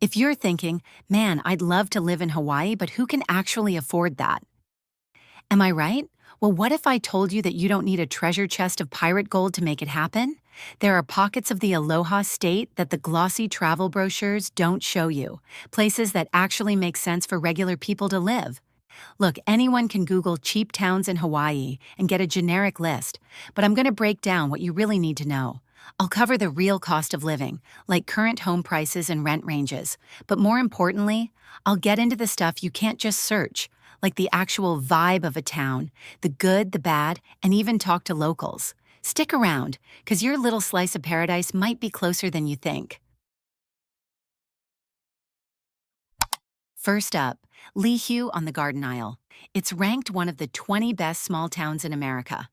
If you're thinking, man, I'd love to live in Hawaii, but who can actually afford that? Am I right? Well, what if I told you that you don't need a treasure chest of pirate gold to make it happen? There are pockets of the Aloha state that the glossy travel brochures don't show you, places that actually make sense for regular people to live. Look, anyone can Google cheap towns in Hawaii and get a generic list, but I'm going to break down what you really need to know. I'll cover the real cost of living, like current home prices and rent ranges, but more importantly, I'll get into the stuff you can't just search, like the actual vibe of a town, the good, the bad, and even talk to locals. Stick around, because your little slice of paradise might be closer than you think. First up, Lihue on the Garden Isle. It's ranked one of the 20 best small towns in America.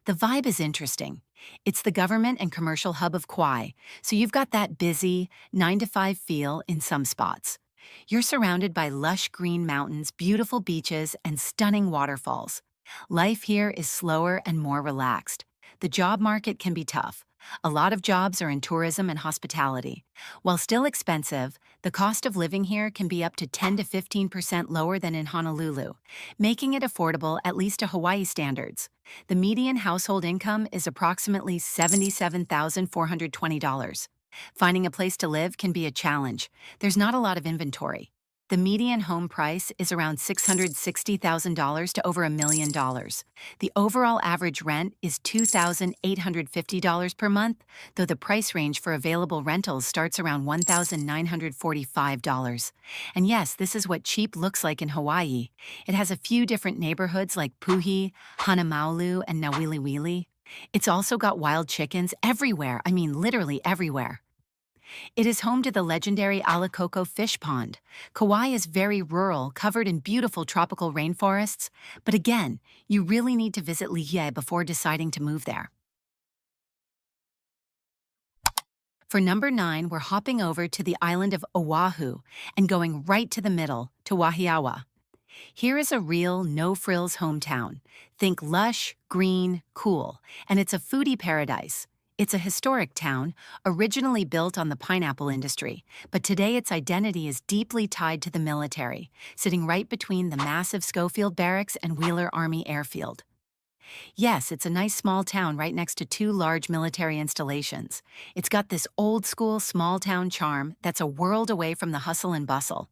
The vibe is interesting. It's the government and commercial hub of Kauai, so you've got that busy, 9 to 5 feel in some spots. You're surrounded by lush green mountains, beautiful beaches, and stunning waterfalls. Life here is slower and more relaxed. The job market can be tough. A lot of jobs are in tourism and hospitality. While still expensive, the cost of living here can be up to 10 to 15% lower than in Honolulu, making it affordable at least to Hawaii standards. The median household income is approximately $77,420. Finding a place to live can be a challenge. There's not a lot of inventory. The median home price is around $660,000 to over $1 million. The overall average rent is $2,850 per month, though the price range for available rentals starts around $1,945. And yes, this is what cheap looks like in Hawaii. It has a few different neighborhoods like Puhi, Hanamaulu, and Nawiliwili. It's also got wild chickens everywhere, I mean literally everywhere. It is home to the legendary Alakoko fish pond. Kauai is very rural, covered in beautiful tropical rainforests, but again, you really need to visit Lihue before deciding to move there. For number 9, we're hopping over to the island of Oahu and going right to the middle, to Wahiawa. Here is a real, no-frills hometown. Think lush, green, cool, and it's a foodie paradise. It's a historic town, originally built on the pineapple industry, but today its identity is deeply tied to the military, sitting right between the massive Schofield Barracks and Wheeler Army Airfield. Yes, it's a nice small town right next to 2 large military installations. It's got this old-school small-town charm that's a world away from the hustle and bustle.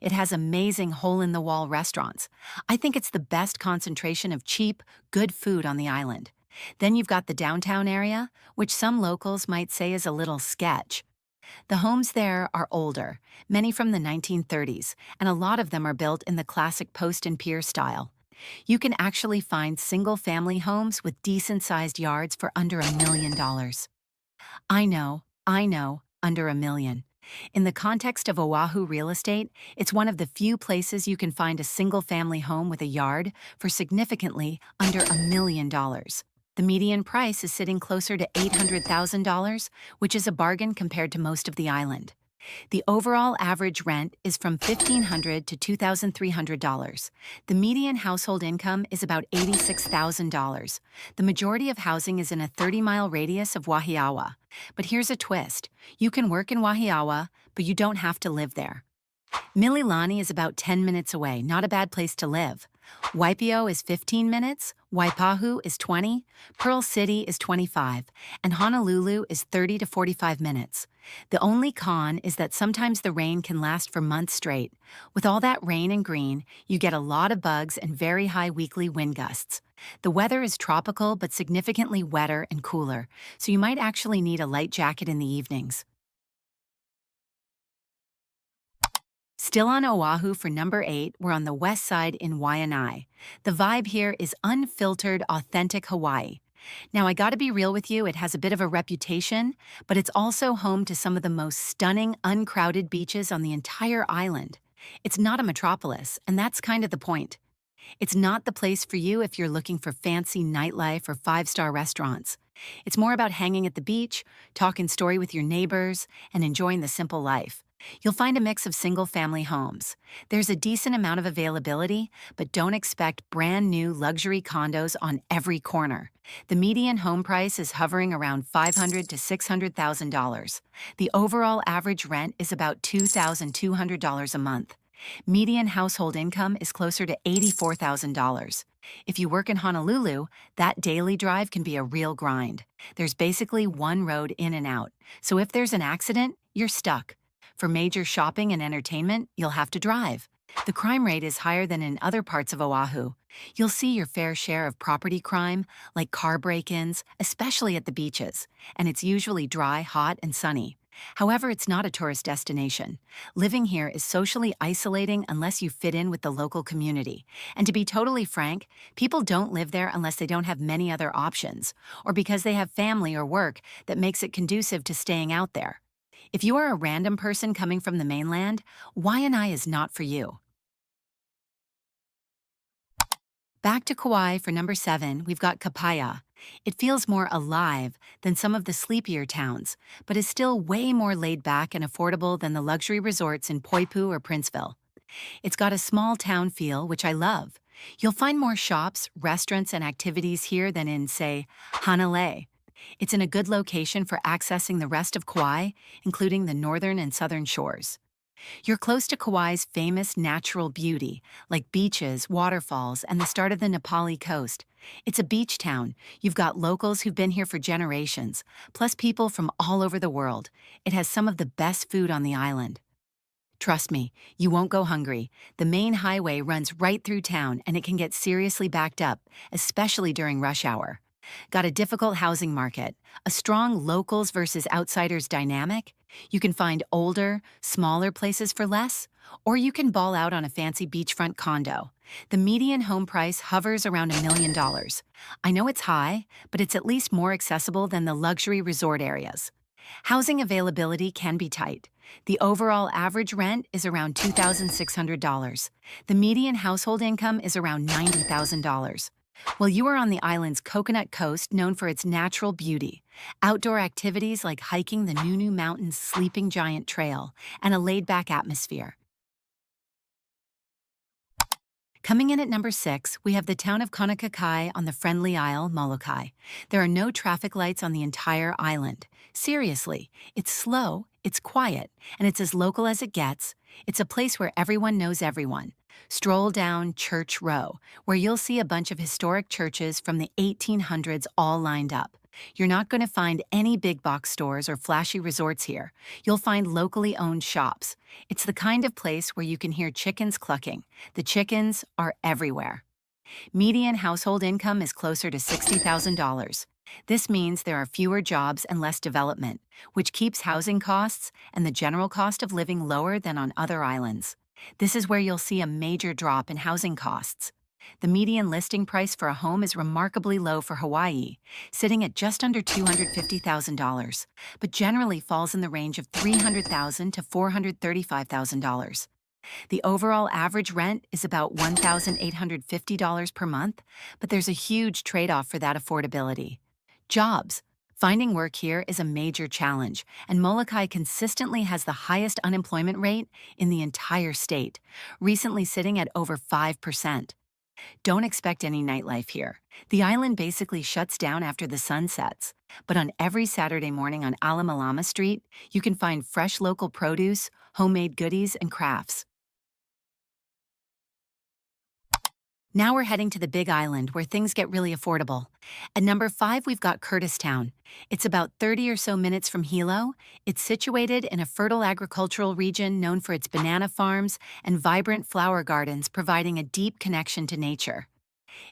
It has amazing hole-in-the-wall restaurants. I think it's the best concentration of cheap, good food on the island. Then you've got the downtown area, which some locals might say is a little sketch. The homes there are older, many from the 1930s, and a lot of them are built in the classic post and pier style. You can actually find single-family homes with decent-sized yards for under $1 million. I know, under $1 million. In the context of Oahu real estate, it's one of the few places you can find a single-family home with a yard for significantly under $1 million. The median price is sitting closer to $800,000, which is a bargain compared to most of the island. The overall average rent is from $1,500 to $2,300. The median household income is about $86,000. The majority of housing is in a 30-mile radius of Wahiawa. But here's a twist. You can work in Wahiawa, but you don't have to live there. Mililani is about 10 minutes away, not a bad place to live. Waipio is 15 minutes, Waipahu is 20, Pearl City is 25, and Honolulu is 30 to 45 minutes. The only con is that sometimes the rain can last for months straight. With all that rain and green, you get a lot of bugs and very high weekly wind gusts. The weather is tropical but significantly wetter and cooler, so you might actually need a light jacket in the evenings. Still on Oahu for number 8, we're on the west side in Waianae. The vibe here is unfiltered, authentic Hawaii. Now, I gotta be real with you, it has a bit of a reputation, but it's also home to some of the most stunning, uncrowded beaches on the entire island. It's not a metropolis, and that's kind of the point. It's not the place for you if you're looking for fancy nightlife or 5-star restaurants. It's more about hanging at the beach, talking story with your neighbors, and enjoying the simple life. You'll find a mix of single-family homes. There's a decent amount of availability, but don't expect brand new luxury condos on every corner. The median home price is hovering around $500,000 to $600,000. The overall average rent is about $2,200 a month. Median household income is closer to $84,000. If you work in Honolulu, that daily drive can be a real grind. There's basically one road in and out, so if there's an accident, you're stuck. For major shopping and entertainment, you'll have to drive. The crime rate is higher than in other parts of Oahu. You'll see your fair share of property crime, like car break-ins, especially at the beaches, and it's usually dry, hot, and sunny. However, it's not a tourist destination. Living here is socially isolating unless you fit in with the local community. And to be totally frank, people don't live there unless they don't have many other options, or because they have family or work that makes it conducive to staying out there. If you are a random person coming from the mainland, Waianae is not for you. Back to Kauai for number 7, we've got Kapa'a. It feels more alive than some of the sleepier towns, but is still way more laid back and affordable than the luxury resorts in Poipu or Princeville. It's got a small town feel, which I love. You'll find more shops, restaurants, and activities here than in, say, Hanalei. It's in a good location for accessing the rest of Kauai, including the northern and southern shores. You're close to Kauai's famous natural beauty, like beaches, waterfalls, and the start of the Nepali coast. It's a beach town. You've got locals who've been here for generations, plus people from all over the world. It has some of the best food on the island. Trust me, you won't go hungry. The main highway runs right through town, and it can get seriously backed up, especially during rush hour. Got a difficult housing market, a strong locals versus outsiders dynamic? You can find older, smaller places for less, or you can ball out on a fancy beachfront condo. The median home price hovers around $1 million. I know it's high, but it's at least more accessible than the luxury resort areas. Housing availability can be tight. The overall average rent is around $2,600. The median household income is around $90,000. While you are on the island's coconut coast, known for its natural beauty, outdoor activities like hiking the Nunu Mountains Sleeping Giant Trail, and a laid-back atmosphere. Coming in at number 6, we have the town of Kaunakakai on the friendly isle, Molokai. There are no traffic lights on the entire island. Seriously, it's slow, it's quiet, and it's as local as it gets. It's a place where everyone knows everyone. Stroll down Church Row, where you'll see a bunch of historic churches from the 1800s all lined up. You're not going to find any big box stores or flashy resorts here. You'll find locally owned shops. It's the kind of place where you can hear chickens clucking. The chickens are everywhere. Median household income is closer to $60,000. This means there are fewer jobs and less development, which keeps housing costs and the general cost of living lower than on other islands. This is where you'll see a major drop in housing costs. The median listing price for a home is remarkably low for Hawaii, sitting at just under $250,000, but generally falls in the range of $300,000 to $435,000. The overall average rent is about $1,850 per month, but there's a huge trade-off for that affordability. Jobs. Finding work here is a major challenge, and Molokai consistently has the highest unemployment rate in the entire state, recently sitting at over 5%. Don't expect any nightlife here. The island basically shuts down after the sun sets, but on every Saturday morning on Alamalama Street, you can find fresh local produce, homemade goodies, and crafts. Now we're heading to the Big Island, where things get really affordable. At number 5, we've got Kurtistown. It's about 30 or so minutes from Hilo. It's situated in a fertile agricultural region known for its banana farms and vibrant flower gardens, providing a deep connection to nature.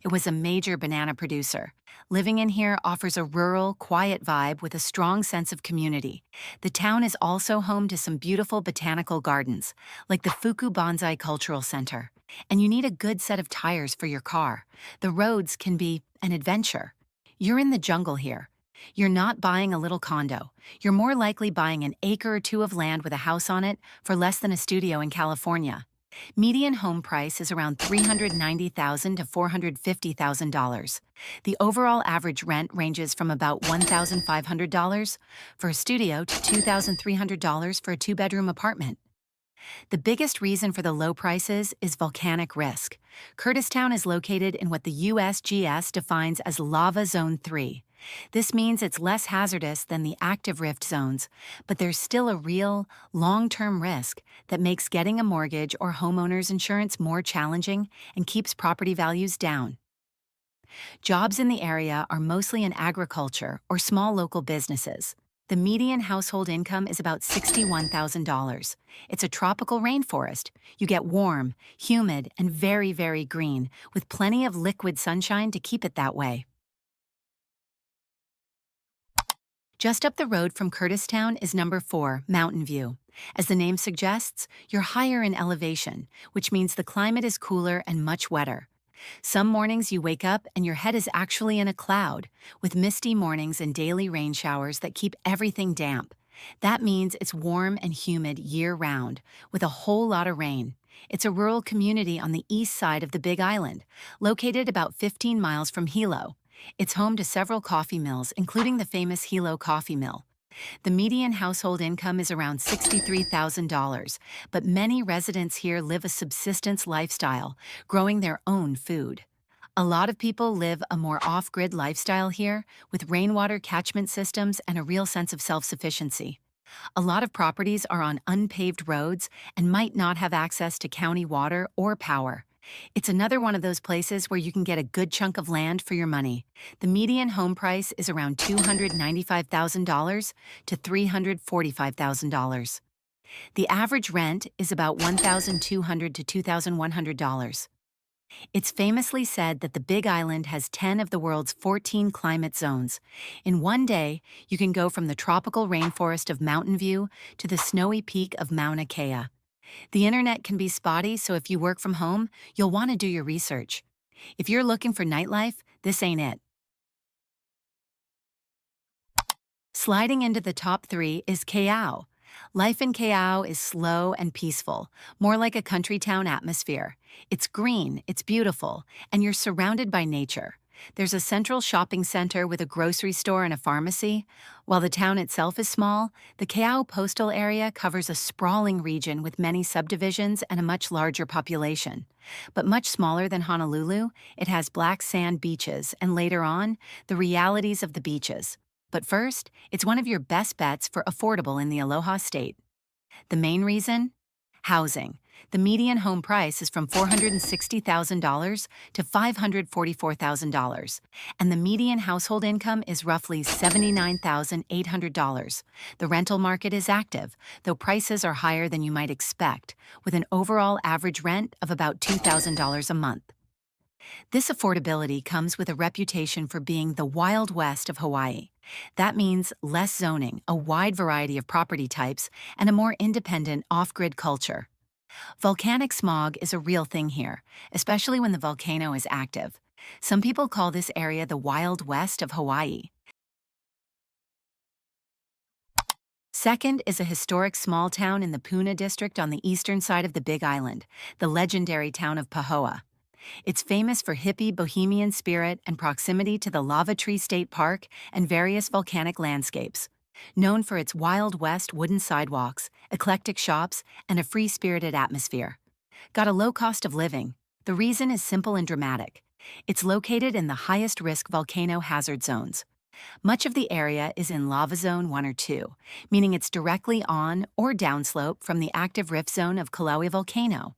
It was a major banana producer. Living in here offers a rural, quiet vibe with a strong sense of community. The town is also home to some beautiful botanical gardens, like the Fuku Bonsai Cultural Center. And you need a good set of tires for your car. The roads can be an adventure. You're in the jungle here. You're not buying a little condo. You're more likely buying an acre or two of land with a house on it for less than a studio in California. Median home price is around $390,000 to $450,000. The overall average rent ranges from about $1,500 for a studio to $2,300 for a 2-bedroom apartment. The biggest reason for the low prices is volcanic risk. Kurtistown is located in what the USGS defines as Lava Zone 3. This means it's less hazardous than the active rift zones, but there's still a real, long-term risk that makes getting a mortgage or homeowner's insurance more challenging and keeps property values down. Jobs in the area are mostly in agriculture or small local businesses. The median household income is about $61,000. It's a tropical rainforest. You get warm, humid, and very, very green, with plenty of liquid sunshine to keep it that way. Just up the road from Kurtistown is number 4, Mountain View. As the name suggests, you're higher in elevation, which means the climate is cooler and much wetter. Some mornings you wake up and your head is actually in a cloud, with misty mornings and daily rain showers that keep everything damp. That means it's warm and humid year-round, with a whole lot of rain. It's a rural community on the east side of the Big Island, located about 15 miles from Hilo. It's home to several coffee mills, including the famous Hilo coffee mill. The median household income is around $63,000, but many residents here live a subsistence lifestyle, growing their own food. A lot of people live a more off-grid lifestyle here, with rainwater catchment systems and a real sense of self-sufficiency. A lot of properties are on unpaved roads and might not have access to county water or power. It's another one of those places where you can get a good chunk of land for your money. The median home price is around $295,000 to $345,000. The average rent is about $1,200 to $2,100. It's famously said that the Big Island has 10 of the world's 14 climate zones. In one day, you can go from the tropical rainforest of Mountain View to the snowy peak of Mauna Kea. The internet can be spotty, so if you work from home, you'll want to do your research. If you're looking for nightlife, this ain't it. Sliding into the top 3 is Keaau. Life in Keaau is slow and peaceful, more like a country town atmosphere. It's green, it's beautiful, and you're surrounded by nature. There's a central shopping center with a grocery store and a pharmacy. While the town itself is small, the Keaau postal area covers a sprawling region with many subdivisions and a much larger population. But much smaller than Honolulu, it has black sand beaches and later on, the realities of the beaches. But first, it's one of your best bets for affordable in the Aloha State. The main reason? Housing. The median home price is from $460,000 to $544,000, and the median household income is roughly $79,800. The rental market is active, though prices are higher than you might expect, with an overall average rent of about $2,000 a month. This affordability comes with a reputation for being the Wild West of Hawaii. That means less zoning, a wide variety of property types, and a more independent off-grid culture. Volcanic smog is a real thing here, especially when the volcano is active. Some people call this area the Wild West of Hawaii. Second is a historic small town in the Puna district on the eastern side of the Big Island, the legendary town of Pahoa. It's famous for hippie bohemian spirit and proximity to the Lava Tree State Park and various volcanic landscapes. Known for its Wild West wooden sidewalks, eclectic shops, and a free-spirited atmosphere. Got a low cost of living. The reason is simple and dramatic. It's located in the highest-risk volcano hazard zones. Much of the area is in Lava Zone 1 or 2, meaning it's directly on or downslope from the active rift zone of Kauai volcano.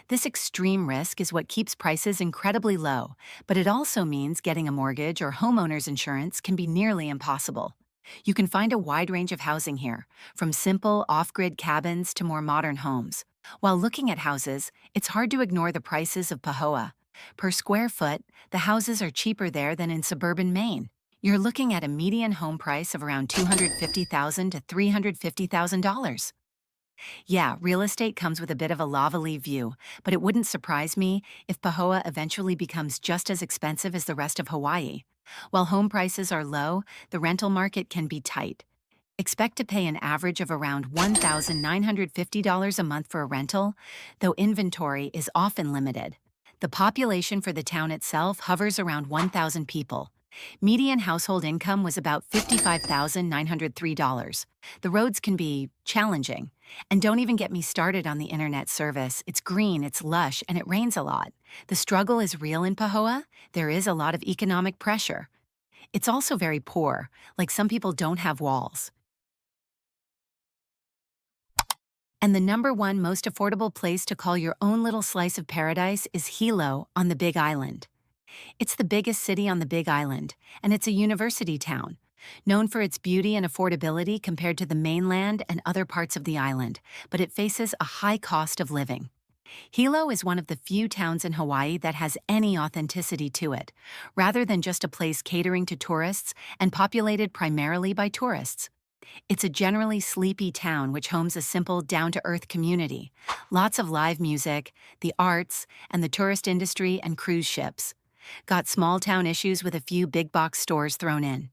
This extreme risk is what keeps prices incredibly low, but it also means getting a mortgage or homeowner's insurance can be nearly impossible. You can find a wide range of housing here, from simple off-grid cabins to more modern homes. While looking at houses, it's hard to ignore the prices of Pahoa. Per square foot, the houses are cheaper there than in suburban Maine. You're looking at a median home price of around $250,000 to $350,000. Yeah, real estate comes with a bit of a lavalier view, but it wouldn't surprise me if Pahoa eventually becomes just as expensive as the rest of Hawaii. While home prices are low, the rental market can be tight. Expect to pay an average of around $1,950 a month for a rental, though inventory is often limited. The population for the town itself hovers around 1,000 people. Median household income was about $55,903. The roads can be challenging. And don't even get me started on the internet service. It's green, it's lush, and it rains a lot. The struggle is real in Pahoa. There is a lot of economic pressure. It's also very poor, like some people don't have walls. And the number one most affordable place to call your own little slice of paradise is Hilo on the Big Island. It's the biggest city on the Big Island, and it's a university town, known for its beauty and affordability compared to the mainland and other parts of the island, but it faces a high cost of living. Hilo is one of the few towns in Hawaii that has any authenticity to it, rather than just a place catering to tourists and populated primarily by tourists. It's a generally sleepy town which homes a simple, down-to-earth community. Lots of live music, the arts, and the tourist industry and cruise ships. Got small-town issues with a few big-box stores thrown in.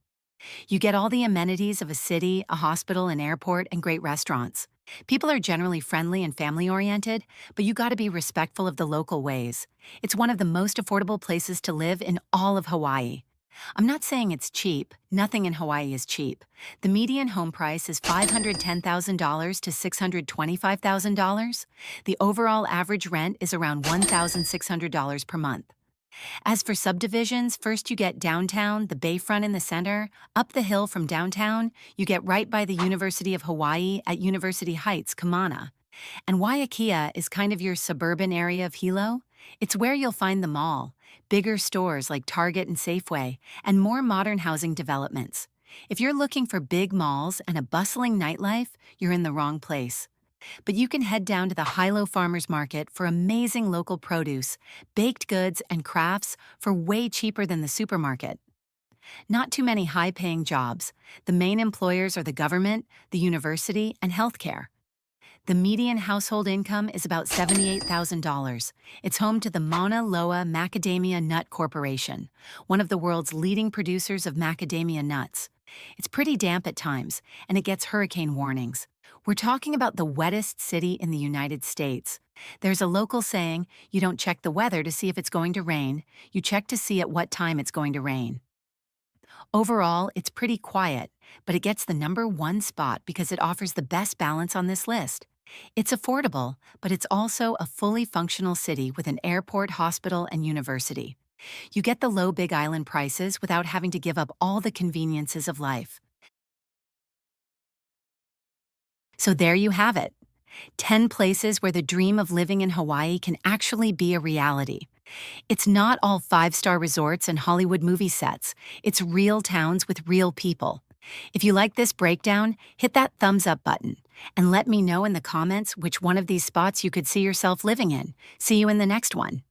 You get all the amenities of a city, a hospital, an airport, and great restaurants. People are generally friendly and family-oriented, but you gotta be respectful of the local ways. It's one of the most affordable places to live in all of Hawaii. I'm not saying it's cheap. Nothing in Hawaii is cheap. The median home price is $510,000 to $625,000. The overall average rent is around $1,600 per month. As for subdivisions, first you get downtown, the bayfront in the center. Up the hill from downtown, you get right by the University of Hawaii at University Heights, Kaunakakai. And Waiakea is kind of your suburban area of Hilo. It's where you'll find the mall, bigger stores like Target and Safeway, and more modern housing developments. If you're looking for big malls and a bustling nightlife, you're in the wrong place. But you can head down to the Hilo Farmers Market for amazing local produce, baked goods, and crafts for way cheaper than the supermarket. Not too many high-paying jobs. The main employers are the government, the university, and healthcare. The median household income is about $78,000. It's home to the Mauna Loa Macadamia Nut Corporation, one of the world's leading producers of macadamia nuts. It's pretty damp at times, and it gets hurricane warnings. We're talking about the wettest city in the United States. There's a local saying, you don't check the weather to see if it's going to rain, you check to see at what time it's going to rain. Overall, it's pretty quiet, but it gets the number one spot because it offers the best balance on this list. It's affordable, but it's also a fully functional city with an airport, hospital, and university. You get the low Big Island prices without having to give up all the conveniences of life. So there you have it. 10 places where the dream of living in Hawaii can actually be a reality. It's not all five-star resorts and Hollywood movie sets. It's real towns with real people. If you like this breakdown, hit that thumbs up button and let me know in the comments which one of these spots you could see yourself living in. See you in the next one.